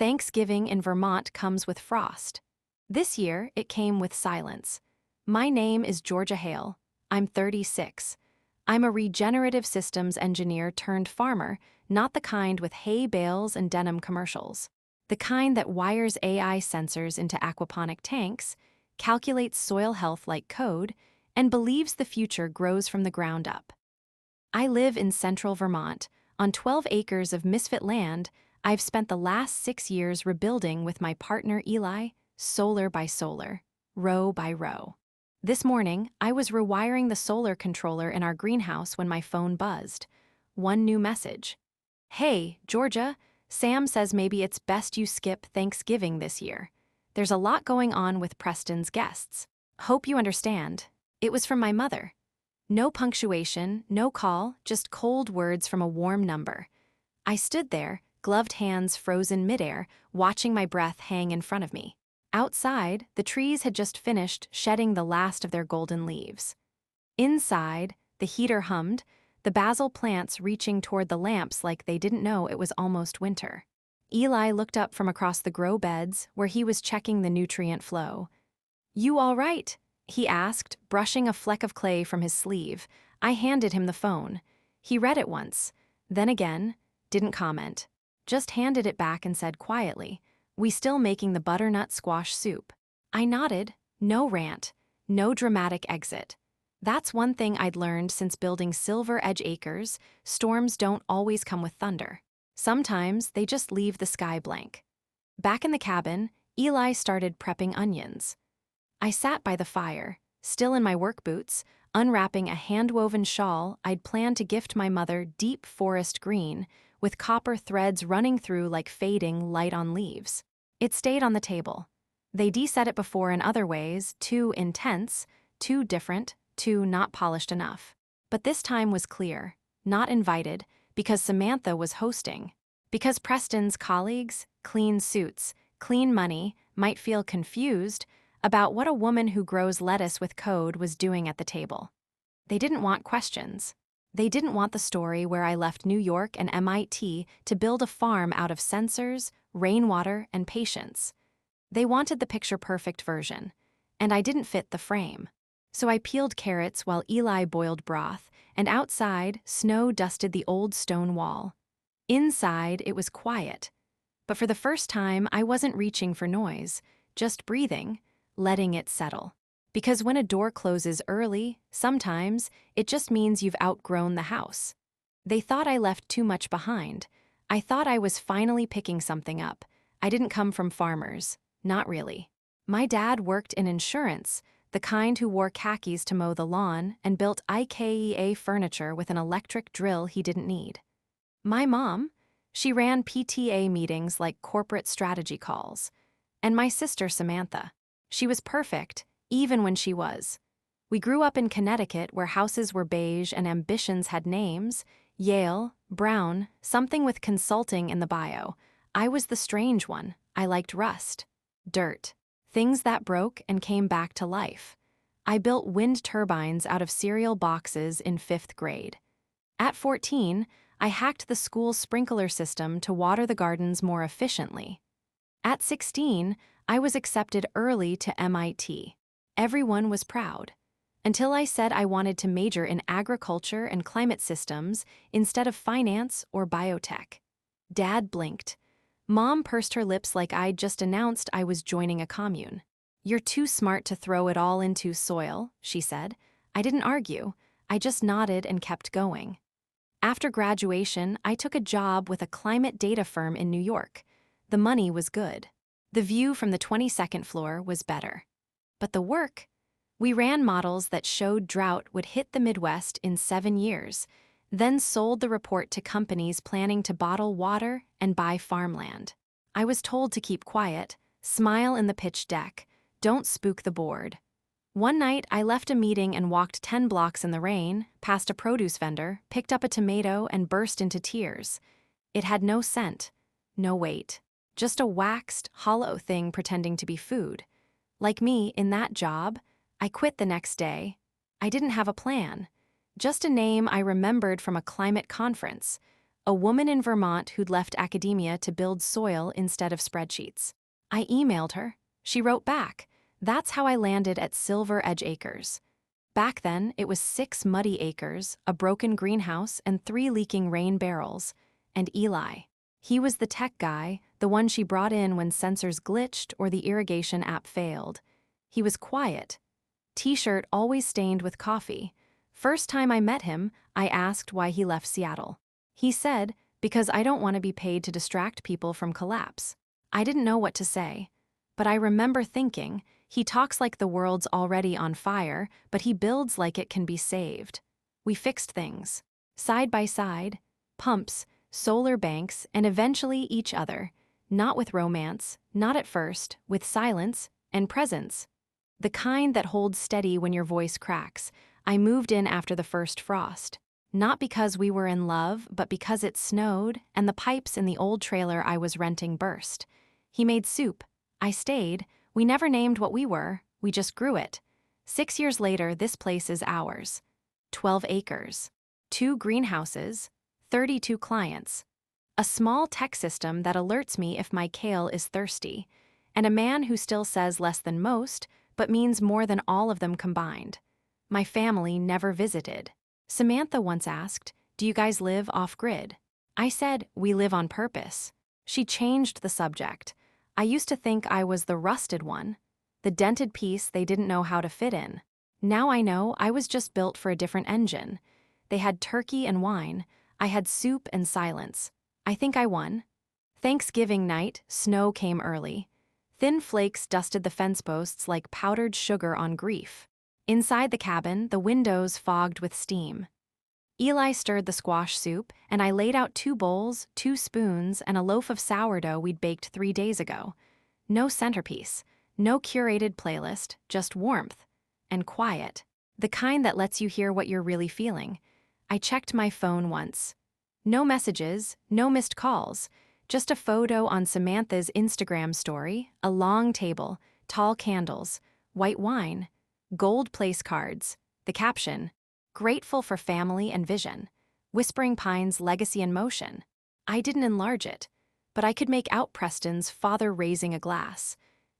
Thanksgiving in Vermont comes with frost. This year, it came with silence. My name is Georgia Hale. I'm 36. I'm a regenerative systems engineer turned farmer, not the kind with hay bales and denim commercials. The kind that wires AI sensors into aquaponic tanks, calculates soil health like code, and believes the future grows from the ground up. I live in central Vermont, on 12 acres of misfit land I've spent the last 6 years rebuilding with my partner Eli, solar by solar, row by row. This morning, I was rewiring the solar controller in our greenhouse when my phone buzzed. One new message. "Hey, Georgia, Sam says maybe it's best you skip Thanksgiving this year. There's a lot going on with Preston's guests. Hope you understand." It was from my mother. No punctuation, no call, just cold words from a warm number. I stood there, gloved hands frozen midair, watching my breath hang in front of me. Outside, the trees had just finished shedding the last of their golden leaves. Inside, the heater hummed, the basil plants reaching toward the lamps like they didn't know it was almost winter. Eli looked up from across the grow beds, where he was checking the nutrient flow. "You all right?" he asked, brushing a fleck of clay from his sleeve. I handed him the phone. He read it once, then again, didn't comment. Just handed it back and said quietly, "We still making the butternut squash soup." I nodded. No rant. No dramatic exit. That's one thing I'd learned since building Silver Edge Acres: storms don't always come with thunder. Sometimes they just leave the sky blank. Back in the cabin, Eli started prepping onions. I sat by the fire, still in my work boots, unwrapping a hand-woven shawl I'd planned to gift my mother, deep forest green, with copper threads running through like fading light on leaves. It stayed on the table. They de-set it before in other ways, too intense, too different, too not polished enough. But this time was clear, not invited, because Samantha was hosting. Because Preston's colleagues, clean suits, clean money, might feel confused about what a woman who grows lettuce with code was doing at the table. They didn't want questions. They didn't want the story where I left New York and MIT to build a farm out of sensors, rainwater, and patience. They wanted the picture-perfect version, and I didn't fit the frame. So I peeled carrots while Eli boiled broth, and outside, snow dusted the old stone wall. Inside, it was quiet. But for the first time, I wasn't reaching for noise, just breathing, letting it settle. Because when a door closes early, sometimes it just means you've outgrown the house. They thought I left too much behind. I thought I was finally picking something up. I didn't come from farmers. Not really. My dad worked in insurance, the kind who wore khakis to mow the lawn and built IKEA furniture with an electric drill he didn't need. My mom, she ran PTA meetings like corporate strategy calls. And my sister Samantha, she was perfect, even when she was. We grew up in Connecticut where houses were beige and ambitions had names: Yale, Brown, something with consulting in the bio. I was the strange one. I liked rust, dirt, things that broke and came back to life. I built wind turbines out of cereal boxes in 5th grade. At 14, I hacked the school's sprinkler system to water the gardens more efficiently. At 16, I was accepted early to MIT. Everyone was proud. Until I said I wanted to major in agriculture and climate systems instead of finance or biotech. Dad blinked. Mom pursed her lips like I'd just announced I was joining a commune. "You're too smart to throw it all into soil," she said. I didn't argue. I just nodded and kept going. After graduation, I took a job with a climate data firm in New York. The money was good. The view from the 22nd floor was better. But the work? We ran models that showed drought would hit the Midwest in 7 years, then sold the report to companies planning to bottle water and buy farmland. I was told to keep quiet, smile in the pitch deck, don't spook the board. One night, I left a meeting and walked 10 blocks in the rain, past a produce vendor, picked up a tomato, and burst into tears. It had no scent, no weight, just a waxed, hollow thing pretending to be food. Like me, in that job, I quit the next day. I didn't have a plan, just a name I remembered from a climate conference. a woman in Vermont who'd left academia to build soil instead of spreadsheets. I emailed her. She wrote back. That's how I landed at Silver Edge Acres. Back then, it was 6 muddy acres, a broken greenhouse, and 3 leaking rain barrels. And Eli. He was the tech guy, the one she brought in when sensors glitched or the irrigation app failed. He was quiet. T-shirt always stained with coffee. First time I met him, I asked why he left Seattle. He said, because I don't want to be paid to distract people from collapse. I didn't know what to say. But I remember thinking, he talks like the world's already on fire, but he builds like it can be saved. We fixed things. Side by side, pumps, solar banks, and eventually each other. Not with romance, not at first, with silence and presence. The kind that holds steady when your voice cracks. I moved in after the first frost. Not because we were in love, but because it snowed and the pipes in the old trailer I was renting burst. He made soup. I stayed. We never named what we were, we just grew it. 6 years later, this place is ours. 12 acres. 2 greenhouses. 32 clients. A small tech system that alerts me if my kale is thirsty. And a man who still says less than most, but means more than all of them combined. My family never visited. Samantha once asked, "Do you guys live off-grid?" I said, "We live on purpose." She changed the subject. I used to think I was the rusted one, the dented piece they didn't know how to fit in. Now I know I was just built for a different engine. They had turkey and wine. I had soup and silence. I think I won. Thanksgiving night, snow came early. Thin flakes dusted the fence posts like powdered sugar on grief. Inside the cabin, the windows fogged with steam. Eli stirred the squash soup, and I laid out 2 bowls, 2 spoons, and a loaf of sourdough we'd baked 3 days ago. No centerpiece, no curated playlist, just warmth. And quiet. The kind that lets you hear what you're really feeling. I checked my phone once. No messages, no missed calls. Just a photo on Samantha's Instagram story, a long table, tall candles, white wine, gold place cards, the caption, "Grateful for family and vision. Whispering Pines legacy in motion." I didn't enlarge it, but I could make out Preston's father raising a glass,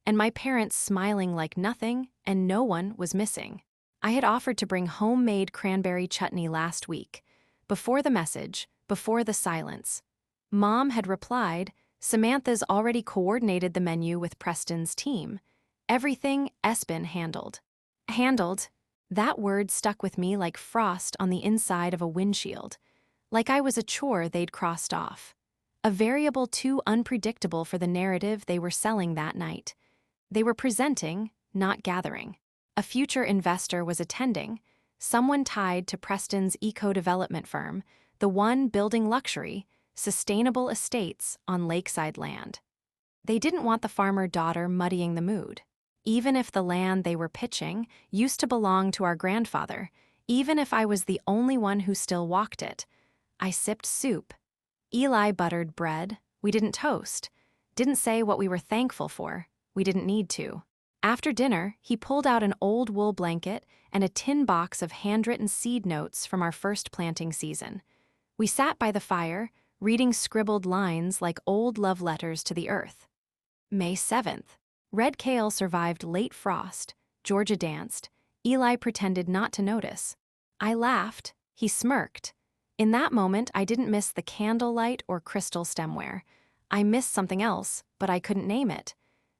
and my parents smiling like nothing, and no one was missing. I had offered to bring homemade cranberry chutney last week, before the message, before the silence. Mom had replied, "Samantha's already coordinated the menu with Preston's team. Everything Espen handled." Handled. That word stuck with me like frost on the inside of a windshield. Like I was a chore they'd crossed off. A variable too unpredictable for the narrative they were selling that night. They were presenting, not gathering. A future investor was attending, someone tied to Preston's eco-development firm, the one building luxury, sustainable estates on lakeside land. They didn't want the farmer daughter muddying the mood. Even if the land they were pitching used to belong to our grandfather, even if I was the only one who still walked it. I sipped soup. Eli buttered bread. We didn't toast. Didn't say what we were thankful for. We didn't need to. After dinner, he pulled out an old wool blanket and a tin box of handwritten seed notes from our first planting season. We sat by the fire, reading scribbled lines like old love letters to the earth. May 7th. Red kale survived late frost. Georgia danced. Eli pretended not to notice. I laughed. He smirked. In that moment, I didn't miss the candlelight or crystal stemware. I missed something else, but I couldn't name it.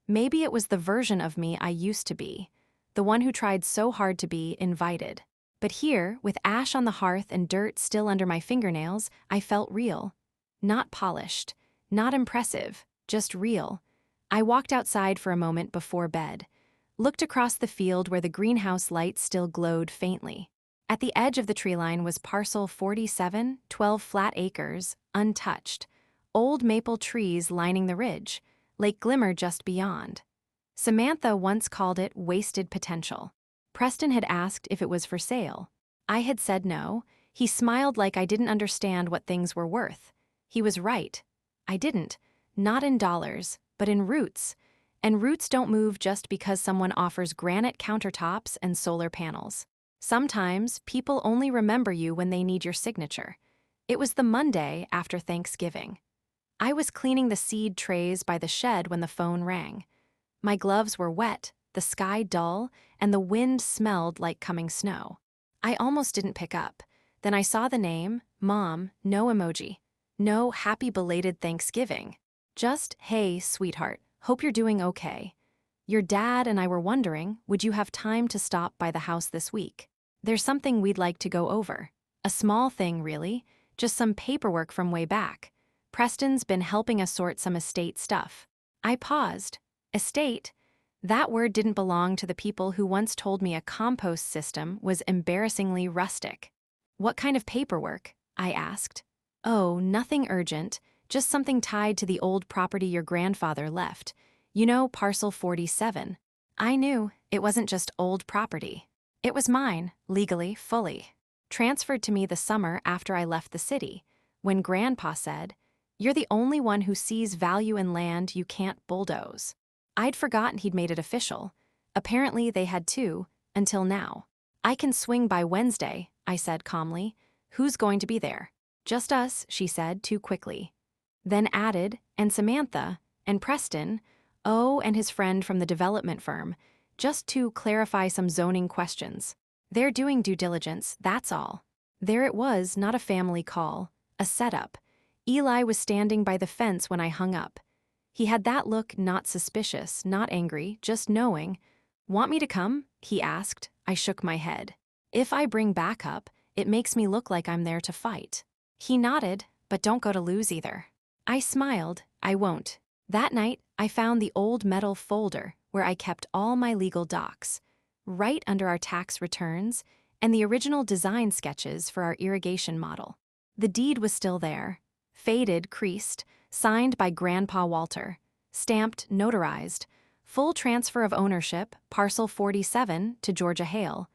Maybe it was the version of me I used to be, the one who tried so hard to be invited. But here, with ash on the hearth and dirt still under my fingernails, I felt real. Not polished, not impressive, just real. I walked outside for a moment before bed, looked across the field where the greenhouse lights still glowed faintly. At the edge of the tree line was parcel 47, 12 flat acres, untouched. Old maple trees lining the ridge, Lake Glimmer just beyond. Samantha once called it wasted potential. Preston had asked if it was for sale. I had said no. He smiled like I didn't understand what things were worth. He was right. I didn't. Not in dollars, but in roots. And roots don't move just because someone offers granite countertops and solar panels. Sometimes, people only remember you when they need your signature. It was the Monday after Thanksgiving. I was cleaning the seed trays by the shed when the phone rang. My gloves were wet, the sky dull, and the wind smelled like coming snow. I almost didn't pick up. Then I saw the name, Mom, no emoji. No happy belated Thanksgiving. Just, hey, sweetheart, hope you're doing okay. Your dad and I were wondering, would you have time to stop by the house this week? There's something we'd like to go over. A small thing, really, just some paperwork from way back. Preston's been helping us sort some estate stuff. I paused. Estate? That word didn't belong to the people who once told me a compost system was embarrassingly rustic. What kind of paperwork? I asked. Oh, nothing urgent, just something tied to the old property your grandfather left. You know, parcel 47. I knew it wasn't just old property. It was mine, legally, fully. Transferred to me the summer after I left the city, when Grandpa said, "You're the only one who sees value in land you can't bulldoze." I'd forgotten he'd made it official. Apparently they had too, until now. I can swing by Wednesday, I said calmly. Who's going to be there? Just us, she said too quickly. Then added, and Samantha, and Preston, oh, and his friend from the development firm, just to clarify some zoning questions. They're doing due diligence, that's all. There it was, not a family call, a setup. Eli was standing by the fence when I hung up. He had that look, not suspicious, not angry, just knowing. Want me to come? He asked. I shook my head. If I bring backup, it makes me look like I'm there to fight. He nodded, but don't go to lose either. I smiled. I won't. That night, I found the old metal folder where I kept all my legal docs, right under our tax returns and the original design sketches for our irrigation model. The deed was still there, faded, creased, signed by Grandpa Walter, stamped, notarized, full transfer of ownership, parcel 47 to Georgia Hale,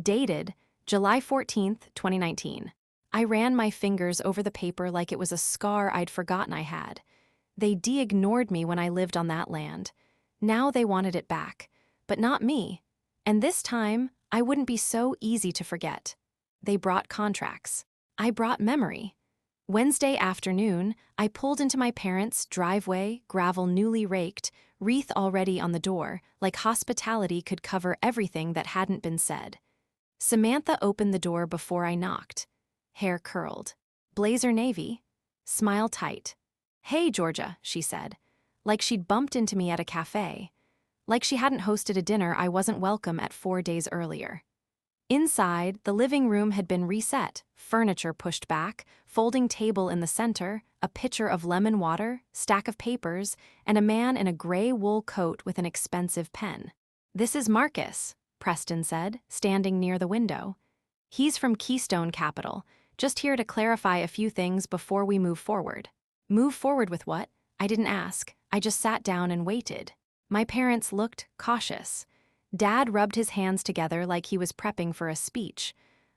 dated July 14th, 2019. I ran my fingers over the paper like it was a scar I'd forgotten I had. They de-ignored me when I lived on that land. Now they wanted it back, but not me. And this time, I wouldn't be so easy to forget. They brought contracts. I brought memory. Wednesday afternoon, I pulled into my parents' driveway, gravel newly raked, wreath already on the door, like hospitality could cover everything that hadn't been said. Samantha opened the door before I knocked. Hair curled. Blazer navy. Smile tight. Hey, Georgia, she said, like she'd bumped into me at a cafe. Like she hadn't hosted a dinner I wasn't welcome at 4 days earlier. Inside, the living room had been reset, furniture pushed back, folding table in the center, a pitcher of lemon water, stack of papers, and a man in a gray wool coat with an expensive pen. This is Marcus, Preston said, standing near the window. He's from Keystone Capital, just here to clarify a few things before we move forward. Move forward with what? I didn't ask. I just sat down and waited. My parents looked cautious. Dad rubbed his hands together like he was prepping for a speech.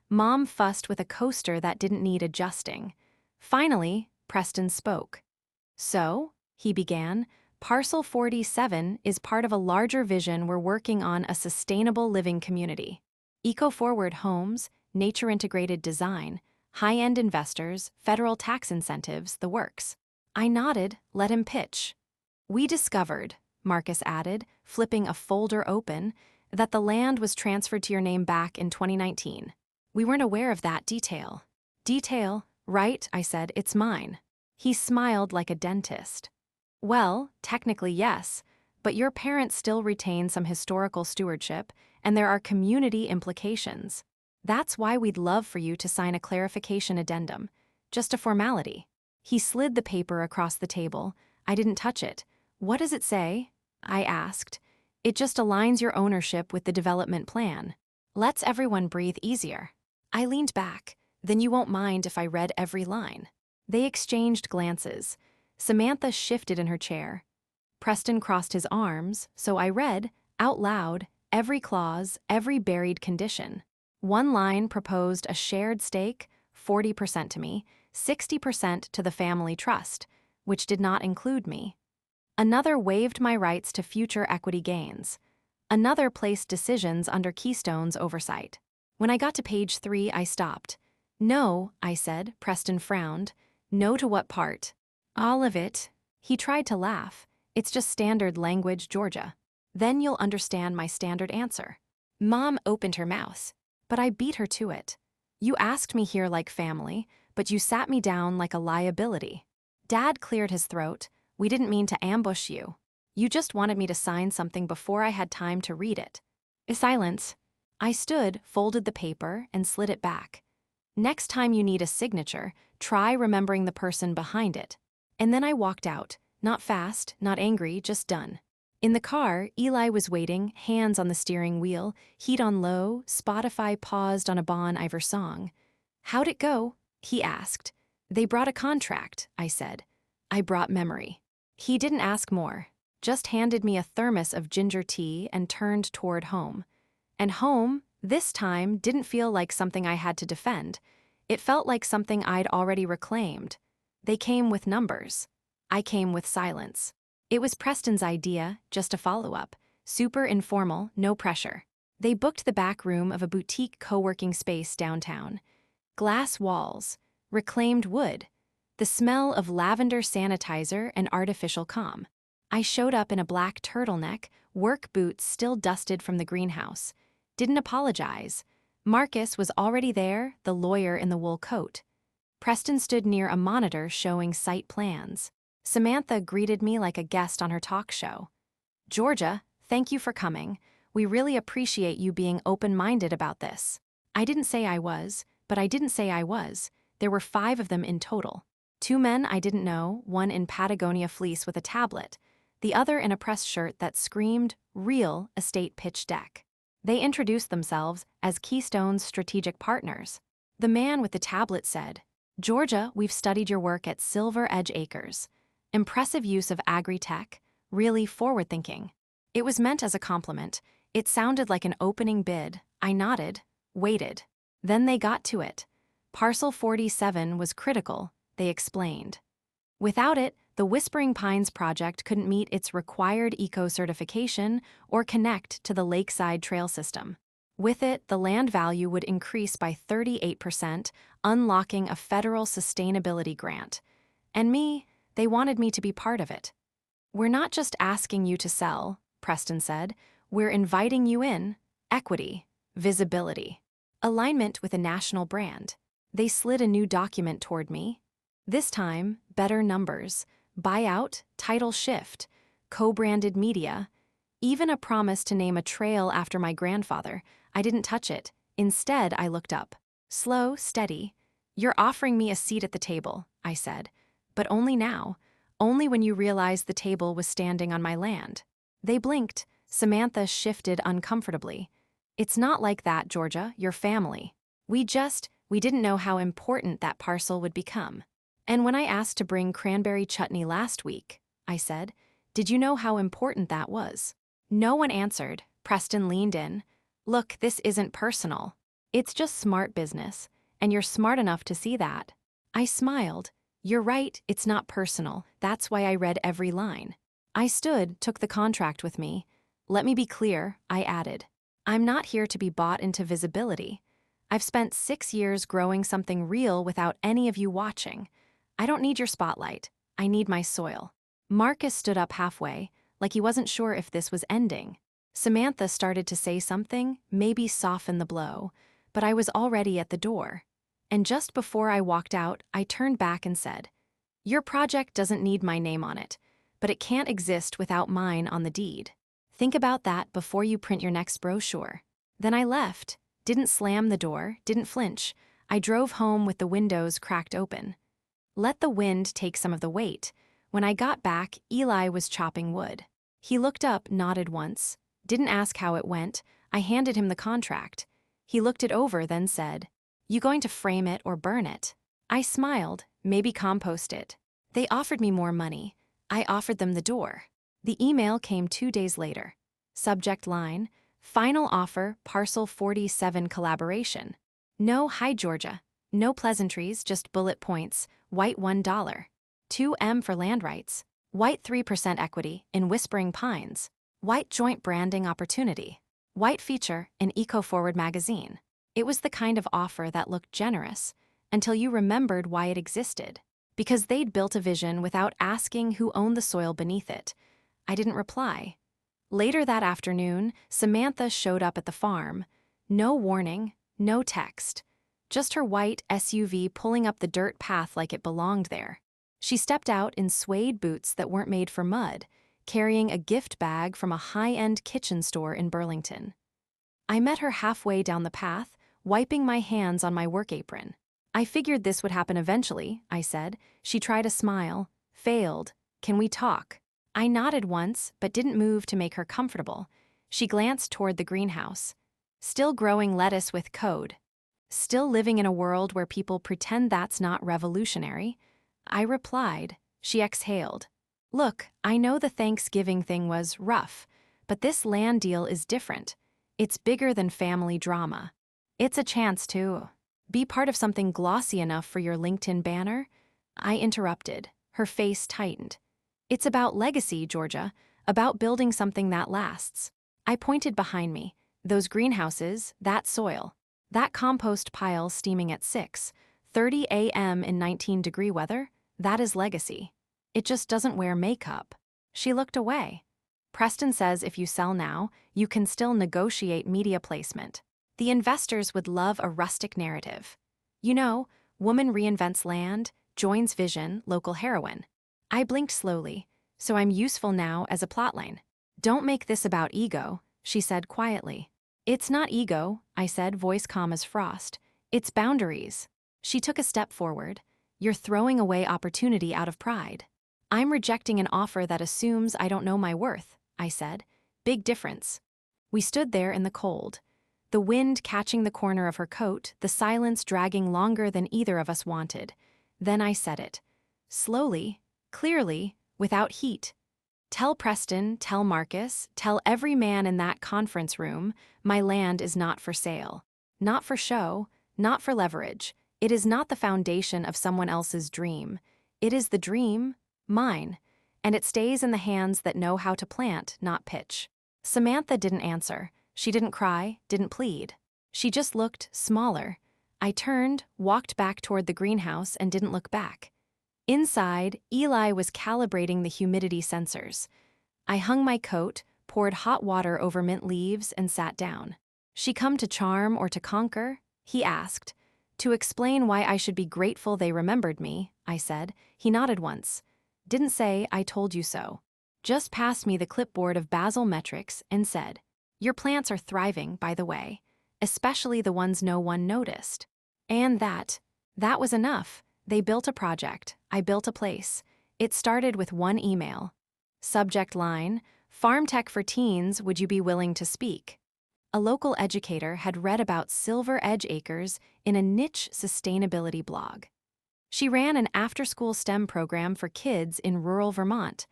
Mom fussed with a coaster that didn't need adjusting. Finally, Preston spoke. So, he began, Parcel 47 is part of a larger vision we're working on: a sustainable living community. Eco-forward homes, nature-integrated design, high-end investors, federal tax incentives, the works. I nodded, let him pitch. We discovered, Marcus added, flipping a folder open, that the land was transferred to your name back in 2019. We weren't aware of that detail. Detail, right, I said, it's mine. He smiled like a dentist. Well, technically yes, but your parents still retain some historical stewardship, and there are community implications. That's why we'd love for you to sign a clarification addendum, just a formality. He slid the paper across the table. I didn't touch it. What does it say? I asked. It just aligns your ownership with the development plan. Lets everyone breathe easier. I leaned back. Then you won't mind if I read every line. They exchanged glances. Samantha shifted in her chair. Preston crossed his arms, so I read, out loud, every clause, every buried condition. One line proposed a shared stake, 40% to me, 60% to the family trust, which did not include me. Another waived my rights to future equity gains. Another placed decisions under Keystone's oversight. When I got to page 3, I stopped. No, I said. Preston frowned. No to what part? All of it. He tried to laugh. It's just standard language, Georgia. Then you'll understand my standard answer. Mom opened her mouth, but I beat her to it. You asked me here like family, but you sat me down like a liability. Dad cleared his throat. We didn't mean to ambush you. You just wanted me to sign something before I had time to read it. Silence. I stood, folded the paper, and slid it back. Next time you need a signature, try remembering the person behind it. And then I walked out, not fast, not angry, just done. In the car, Eli was waiting, hands on the steering wheel, heat on low, Spotify paused on a Bon Iver song. How'd it go? He asked. They brought a contract, I said. I brought memory. He didn't ask more, just handed me a thermos of ginger tea and turned toward home. And home, this time, didn't feel like something I had to defend. It felt like something I'd already reclaimed. They came with numbers. I came with silence. It was Preston's idea, just a follow-up. Super informal, no pressure. They booked the back room of a boutique co-working space downtown. Glass walls, reclaimed wood, the smell of lavender sanitizer and artificial calm. I showed up in a black turtleneck, work boots still dusted from the greenhouse. Didn't apologize. Marcus was already there, the lawyer in the wool coat. Preston stood near a monitor showing site plans. Samantha greeted me like a guest on her talk show. Georgia, thank you for coming. We really appreciate you being open-minded about this. I didn't say I was, but I didn't say I was. There were 5 of them in total. 2 men I didn't know, one in Patagonia fleece with a tablet, the other in a press shirt that screamed, real estate pitch deck. They introduced themselves as Keystone's strategic partners. The man with the tablet said, Georgia, we've studied your work at Silver Edge Acres. Impressive use of agri-tech, really forward-thinking. It was meant as a compliment. It sounded like an opening bid. I nodded, waited. Then they got to it. Parcel 47 was critical, they explained. Without it, the Whispering Pines project couldn't meet its required eco-certification or connect to the Lakeside Trail system. With it, the land value would increase by 38%, unlocking a federal sustainability grant. And me, they wanted me to be part of it. We're not just asking you to sell, Preston said. We're inviting you in. Equity, visibility, alignment with a national brand. They slid a new document toward me. This time, better numbers, buyout, title shift, co-branded media, even a promise to name a trail after my grandfather. I didn't touch it. Instead, I looked up. Slow, steady. You're offering me a seat at the table, I said. But only now. Only when you realized the table was standing on my land. They blinked. Samantha shifted uncomfortably. It's not like that, Georgia, your family. We didn't know how important that parcel would become. And when I asked to bring cranberry chutney last week, I said, did you know how important that was? No one answered. Preston leaned in. Look, this isn't personal. It's just smart business, and you're smart enough to see that. I smiled. You're right, it's not personal. That's why I read every line. I stood, took the contract with me. Let me be clear, I added. I'm not here to be bought into visibility. I've spent 6 years growing something real without any of you watching. I don't need your spotlight. I need my soil. Marcus stood up halfway, like he wasn't sure if this was ending. Samantha started to say something, maybe soften the blow, but I was already at the door. And just before I walked out, I turned back and said, your project doesn't need my name on it, but it can't exist without mine on the deed. Think about that before you print your next brochure. Then I left, didn't slam the door, didn't flinch. I drove home with the windows cracked open. Let the wind take some of the weight. When I got back, Eli was chopping wood. He looked up, nodded once, didn't ask how it went. I handed him the contract. He looked it over, then said, you going to frame it or burn it? I smiled, maybe compost it. They offered me more money. I offered them the door. The email came 2 days later. Subject line, final offer, parcel 47 collaboration. No, hi Georgia. No pleasantries, just bullet points. White $1. 2M for land rights. White 3% equity in Whispering Pines. White joint branding opportunity. White feature in Eco Forward magazine. It was the kind of offer that looked generous, until you remembered why it existed. Because they'd built a vision without asking who owned the soil beneath it. I didn't reply. Later that afternoon, Samantha showed up at the farm. No warning, no text. Just her white SUV pulling up the dirt path like it belonged there. She stepped out in suede boots that weren't made for mud, carrying a gift bag from a high-end kitchen store in Burlington. I met her halfway down the path, wiping my hands on my work apron. I figured this would happen eventually, I said. She tried a smile. Failed. Can we talk? I nodded once, but didn't move to make her comfortable. She glanced toward the greenhouse. Still growing lettuce with code. Still living in a world where people pretend that's not revolutionary. I replied. She exhaled. Look, I know the Thanksgiving thing was rough, but this land deal is different. It's bigger than family drama. It's a chance to be part of something glossy enough for your LinkedIn banner. I interrupted. Her face tightened. It's about legacy, Georgia, about building something that lasts. I pointed behind me. Those greenhouses, that soil, that compost pile steaming at 6:30 a.m. in 19-degree weather, that is legacy. It just doesn't wear makeup. She looked away. Preston says if you sell now, you can still negotiate media placement. The investors would love a rustic narrative. You know, woman reinvents land, joins vision, local heroine. I blinked slowly, so I'm useful now as a plotline. Don't make this about ego, she said quietly. It's not ego, I said, voice calm as frost. It's boundaries. She took a step forward. You're throwing away opportunity out of pride. I'm rejecting an offer that assumes I don't know my worth, I said. Big difference. We stood there in the cold. The wind catching the corner of her coat, the silence dragging longer than either of us wanted. Then I said it. Slowly, clearly, without heat. Tell Preston, tell Marcus, tell every man in that conference room, my land is not for sale. Not for show, not for leverage. It is not the foundation of someone else's dream. It is the dream, mine, and it stays in the hands that know how to plant, not pitch. Samantha didn't answer. She didn't cry, didn't plead. She just looked smaller. I turned, walked back toward the greenhouse, and didn't look back. Inside, Eli was calibrating the humidity sensors. I hung my coat, poured hot water over mint leaves, and sat down. She come to charm or to conquer? He asked. To explain why I should be grateful they remembered me, I said. He nodded once. Didn't say, I told you so. Just passed me the clipboard of basal metrics and said, your plants are thriving, by the way, especially the ones no one noticed. And that was enough. They built a project. I built a place. It started with one email. Subject line, Farm Tech for Teens, would you be willing to speak? A local educator had read about Silver Edge Acres in a niche sustainability blog. She ran an after-school STEM program for kids in rural Vermont,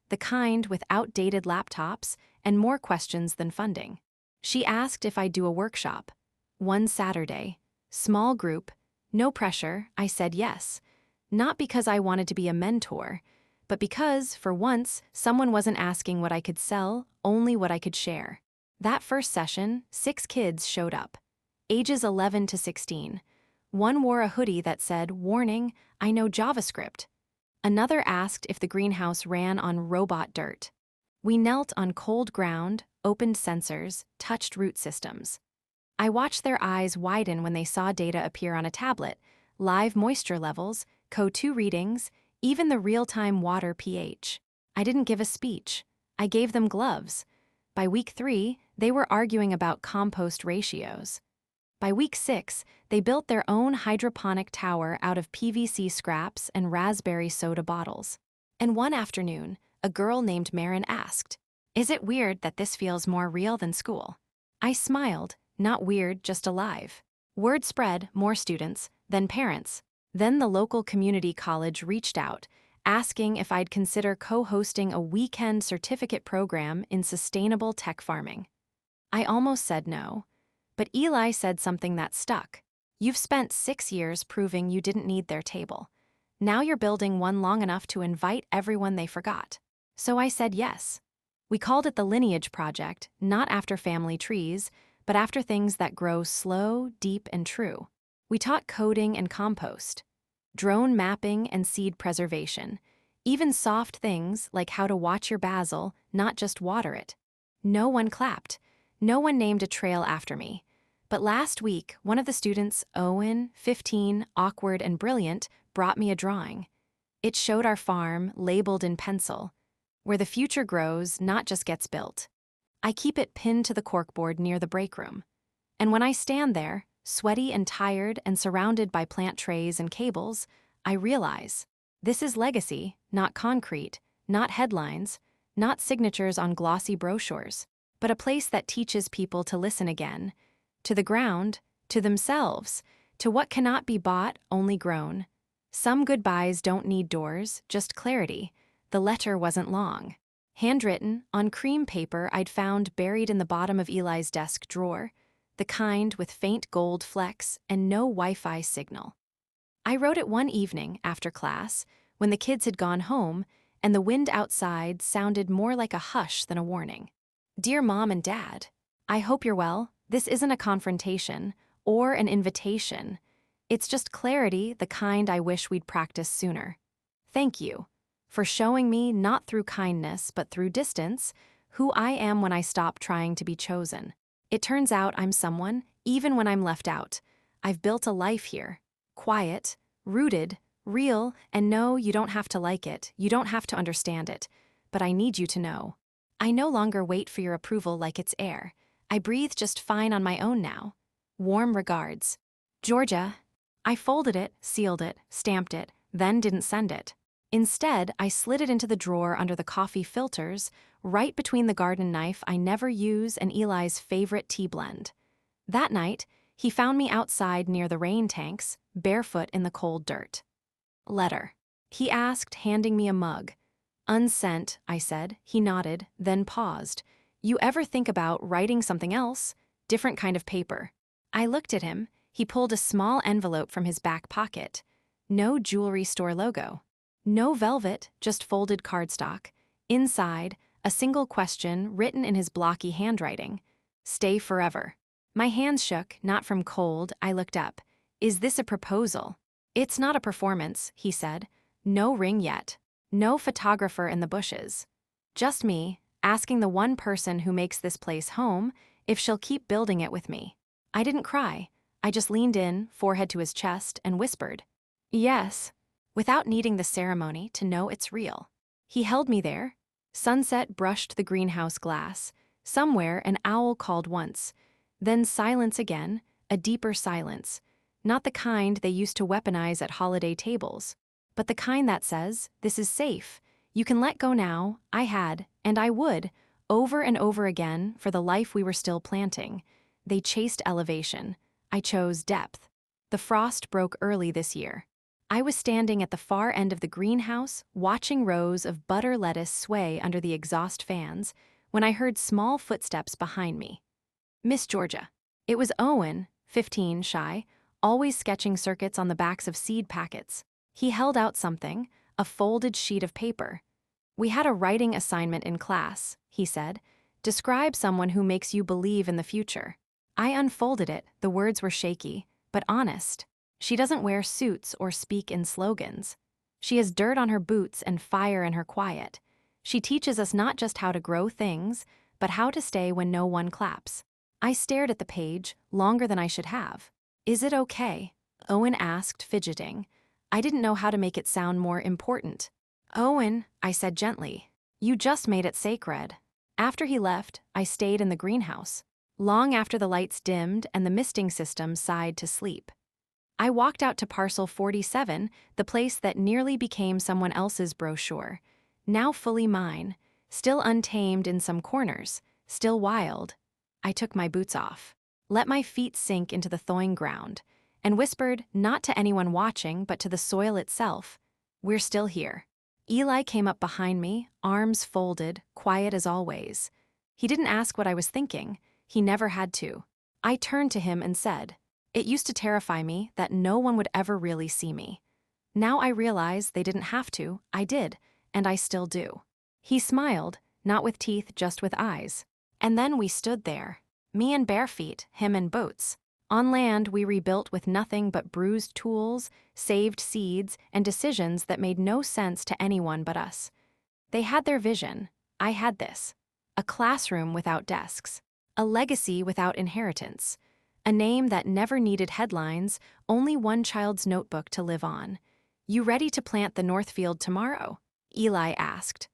the kind with outdated laptops and more questions than funding. She asked if I'd do a workshop. One Saturday. Small group. No pressure. I said yes. Not because I wanted to be a mentor, but because, for once, someone wasn't asking what I could sell, only what I could share. That first session, 6 kids showed up. Ages 11 to 16. One wore a hoodie that said, warning, I know JavaScript. Another asked if the greenhouse ran on robot dirt. We knelt on cold ground, opened sensors, touched root systems. I watched their eyes widen when they saw data appear on a tablet, live moisture levels, CO2 readings, even the real-time water pH. I didn't give a speech. I gave them gloves. By week 3, they were arguing about compost ratios. By week 6, they built their own hydroponic tower out of PVC scraps and raspberry soda bottles. And one afternoon, a girl named Marin asked, is it weird that this feels more real than school? I smiled, not weird, just alive. Word spread, more students, then parents. Then the local community college reached out, asking if I'd consider co-hosting a weekend certificate program in sustainable tech farming. I almost said no, but Eli said something that stuck. You've spent 6 years proving you didn't need their table. Now you're building one long enough to invite everyone they forgot. So I said yes. We called it the Lineage Project, not after family trees, but after things that grow slow, deep, and true. We taught coding and compost, drone mapping and seed preservation, even soft things like how to watch your basil, not just water it. No one clapped. No one named a trail after me. But last week, one of the students, Owen, 15, awkward and brilliant, brought me a drawing. It showed our farm, labeled in pencil, where the future grows, not just gets built. I keep it pinned to the corkboard near the break room. And when I stand there, sweaty and tired and surrounded by plant trays and cables, I realize this is legacy, not concrete, not headlines, not signatures on glossy brochures, but a place that teaches people to listen again, to the ground, to themselves, to what cannot be bought, only grown. Some goodbyes don't need doors, just clarity. The letter wasn't long. Handwritten, on cream paper I'd found buried in the bottom of Eli's desk drawer, the kind with faint gold flecks and no Wi-Fi signal. I wrote it one evening after class, when the kids had gone home, and the wind outside sounded more like a hush than a warning. Dear Mom and Dad, I hope you're well. This isn't a confrontation or an invitation. It's just clarity, the kind I wish we'd practiced sooner. Thank you for showing me, not through kindness but through distance, who I am when I stop trying to be chosen. It turns out I'm someone, even when I'm left out. I've built a life here. Quiet, rooted, real, and no, you don't have to like it, you don't have to understand it, but I need you to know. I no longer wait for your approval like it's air. I breathe just fine on my own now. Warm regards. Georgia. I folded it, sealed it, stamped it, then didn't send it. Instead, I slid it into the drawer under the coffee filters, right between the garden knife I never use and Eli's favorite tea blend. That night, he found me outside near the rain tanks, barefoot in the cold dirt. Letter. He asked, handing me a mug. Unsent, I said. He nodded, then paused. You ever think about writing something else? Different kind of paper. I looked at him. He pulled a small envelope from his back pocket. No jewelry store logo. No velvet, just folded cardstock. Inside, a single question written in his blocky handwriting. Stay forever. My hands shook, not from cold. I looked up. Is this a proposal? It's not a performance, he said. No ring yet. No photographer in the bushes. Just me, asking the one person who makes this place home if she'll keep building it with me. I didn't cry. I just leaned in, forehead to his chest, and whispered, yes, without needing the ceremony to know it's real. He held me there. Sunset brushed the greenhouse glass. Somewhere an owl called once. Then silence again, a deeper silence. Not the kind they used to weaponize at holiday tables, but the kind that says, this is safe. You can let go now. I had, and I would, over and over again for the life we were still planting. They chased elevation. I chose depth. The frost broke early this year. I was standing at the far end of the greenhouse, watching rows of butter lettuce sway under the exhaust fans, when I heard small footsteps behind me. Miss Georgia. It was Owen, 15, shy, always sketching circuits on the backs of seed packets. He held out something, a folded sheet of paper. We had a writing assignment in class, he said. Describe someone who makes you believe in the future. I unfolded it. The words were shaky, but honest. She doesn't wear suits or speak in slogans. She has dirt on her boots and fire in her quiet. She teaches us not just how to grow things, but how to stay when no one claps. I stared at the page, longer than I should have. Is it okay? Owen asked, fidgeting. I didn't know how to make it sound more important. Owen, I said gently, you just made it sacred. After he left, I stayed in the greenhouse, long after the lights dimmed and the misting system sighed to sleep. I walked out to Parcel 47, the place that nearly became someone else's brochure, now fully mine, still untamed in some corners, still wild. I took my boots off, let my feet sink into the thawing ground, and whispered, not to anyone watching but to the soil itself, we're still here. Eli came up behind me, arms folded, quiet as always. He didn't ask what I was thinking. He never had to. I turned to him and said, it used to terrify me that no one would ever really see me. Now I realize they didn't have to. I did, and I still do. He smiled, not with teeth, just with eyes. And then we stood there, me in bare feet, him in boots. On land, we rebuilt with nothing but bruised tools, saved seeds, and decisions that made no sense to anyone but us. They had their vision. I had this. A classroom without desks. A legacy without inheritance. A name that never needed headlines, only one child's notebook to live on. "You ready to plant the Northfield tomorrow?" Eli asked.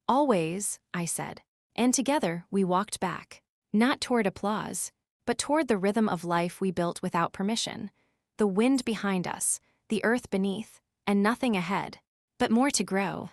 "Always," I said. And together we walked back. Not toward applause, but toward the rhythm of life we built without permission. The wind behind us, the earth beneath, and nothing ahead, but more to grow.